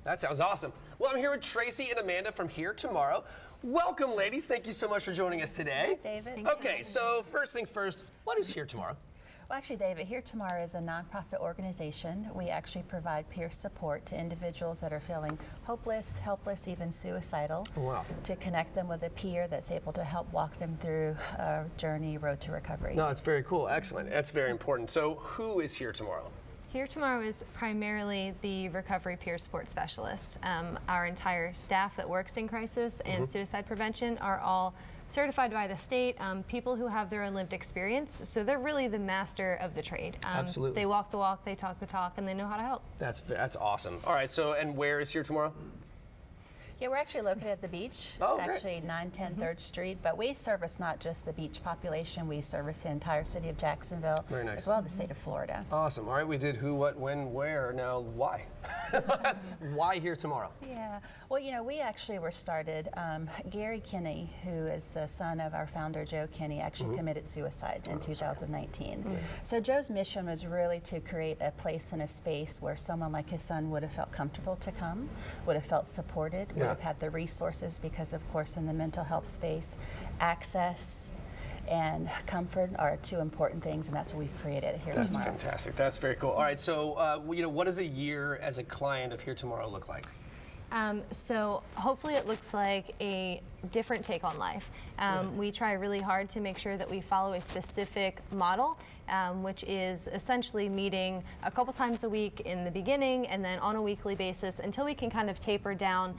That sounds awesome. Well, I'm here with Tracy and Amanda from Here Tomorrow. Welcome, ladies. Thank you so much for joining us today. Hi, David. Okay, so first things first, what is Here Tomorrow? Well, actually, David, Here Tomorrow is a nonprofit organization. We actually provide peer support to individuals that are feeling hopeless, helpless, even suicidal. Wow. To connect them with a peer that's able to help walk them through a journey, road to recovery. No, it's very cool. Excellent. That's very important. So who is Here Tomorrow? Here Tomorrow is primarily the recovery peer support specialist. Our entire staff that works in crisis and suicide prevention are all certified by the state, people who have their own lived experience, so they're really the master of the trade. Absolutely. They walk the walk, they talk the talk, and they know how to help. That's awesome. All right, so and where is Here Tomorrow? Yeah, we're actually located at the beach, actually 910 3rd Street, but we service not just the beach population, we service the entire city of Jacksonville, Very nice. as well as the state of Florida. Awesome. All right, we did who, what, when, where. Now, why? Why Here Tomorrow? Yeah, well, you know, we actually were started, Gary Kinney, who is the son of our founder, Joe Kinney, actually committed suicide in 2019. So Joe's mission was really to create a place and a space where someone like his son would have felt comfortable to come, would have felt supported, would have had the resources, because of course in the mental health space, access and comfort are two important things, and that's what we've created Here Tomorrow. That's fantastic. That's very cool. All right, so you know, what does a year as a client of Here Tomorrow look like? So hopefully it looks like a different take on life. We try really hard to make sure that we follow a specific model, which is essentially meeting a couple times a week in the beginning and then on a weekly basis until we can kind of taper down.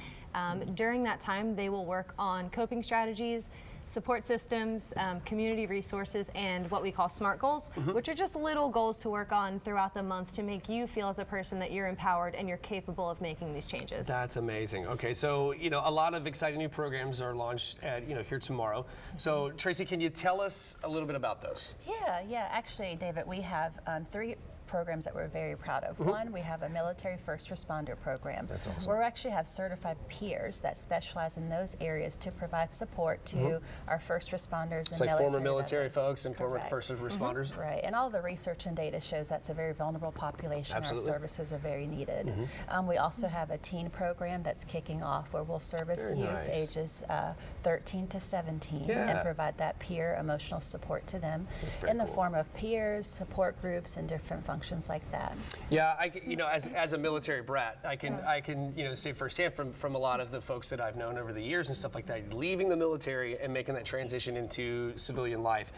During that time, they will work on coping strategies, support systems, community resources, and what we call SMART goals, which are just little goals to work on throughout the month to make you feel as a person that you're empowered and you're capable of making these changes. That's amazing. Okay, so you know, a lot of exciting new programs are launched at Here Tomorrow. So Tracy, can you tell us a little bit about those? Yeah. Actually, David, we have three programs that we're very proud of. One, we have a military first responder program. That's awesome. Where we actually have certified peers that specialize in those areas to provide support to our first responders and It's like military former military veterans. folks and former Correct. first responders. Right, and all the research and data shows that's a very vulnerable population. Absolutely. Our services are very needed. We also have a teen program that's kicking off where we'll service Very youth nice. ages 13 to 17 Yeah. and provide that peer emotional support to them That's very in the cool. form of peers, support groups, and different functions like that. Yeah, you know, as a military brat, I can you know, say firsthand from a lot of the folks that I've known over the years and stuff like that, leaving the military and making that transition into civilian life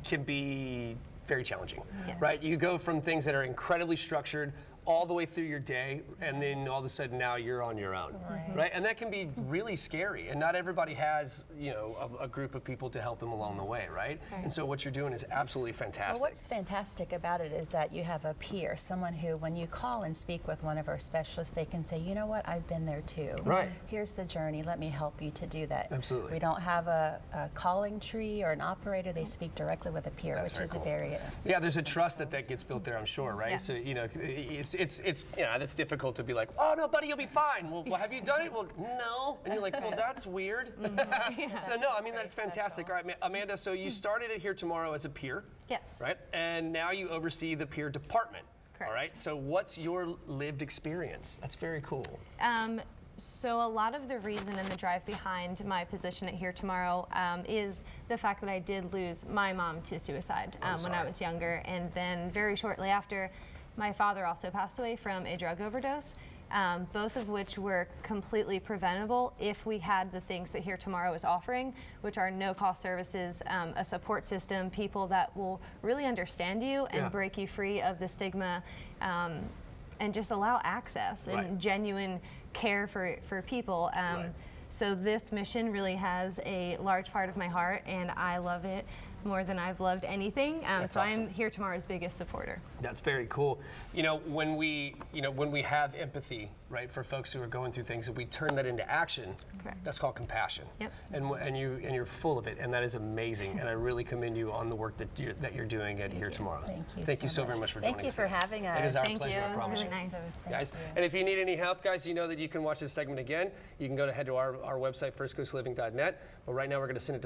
can be very challenging, right? You go from things that are incredibly structured all the way through your day, and then all of a sudden now you're on your own, right? And that can be really scary, and not everybody has, you know, a group of people to help them along the way, right? And so what you're doing is absolutely fantastic. Well, what's fantastic about it is that you have a peer, someone who, when you call and speak with one of our specialists, they can say, you know what, I've been there too. Right. Here's the journey, let me help you to do that. Absolutely. We don't have a calling tree or an operator, they speak directly with a peer, That's which very is cool. a very... Yeah, there's a trust that gets built there, I'm sure, right? Yes. So, you know, it's you know, that's difficult to be like, oh no, buddy, you'll be fine. Well, have you done it? Well, no. And you're like, well, that's weird. So no, I mean, that's fantastic. All right, Amanda, so you started it Here Tomorrow as a peer, Yes. right? And now you oversee the peer department. Correct. All right, so what's your lived experience? That's very cool. So a lot of the reason and the drive behind my position at Here Tomorrow is the fact that I did lose my mom to suicide when I was younger, and then very shortly after, my father also passed away from a drug overdose, both of which were completely preventable if we had the things that Here Tomorrow is offering, which are no-cost services, a support system, people that will really understand you and break you free of the stigma, and just allow access and genuine care for people. So this mission really has a large part of my heart, and I love it more than I've loved anything. So awesome. I'm Here Tomorrow's biggest supporter. That's very cool. You know, when we have empathy, right, for folks who are going through things, and we turn that into action, Correct. that's called compassion. Yep. And you're full of it, and that is amazing. And I really commend you on the work that you're doing at Here Tomorrow. Thank you so very much for joining us. Thank you for having us. It is our Thank pleasure, you. I It was promise really you. nice. Guys, and if you need any help, guys, you know that you can watch this segment again. You can head to our website, firstcoastliving.net. But right now we're going to send it to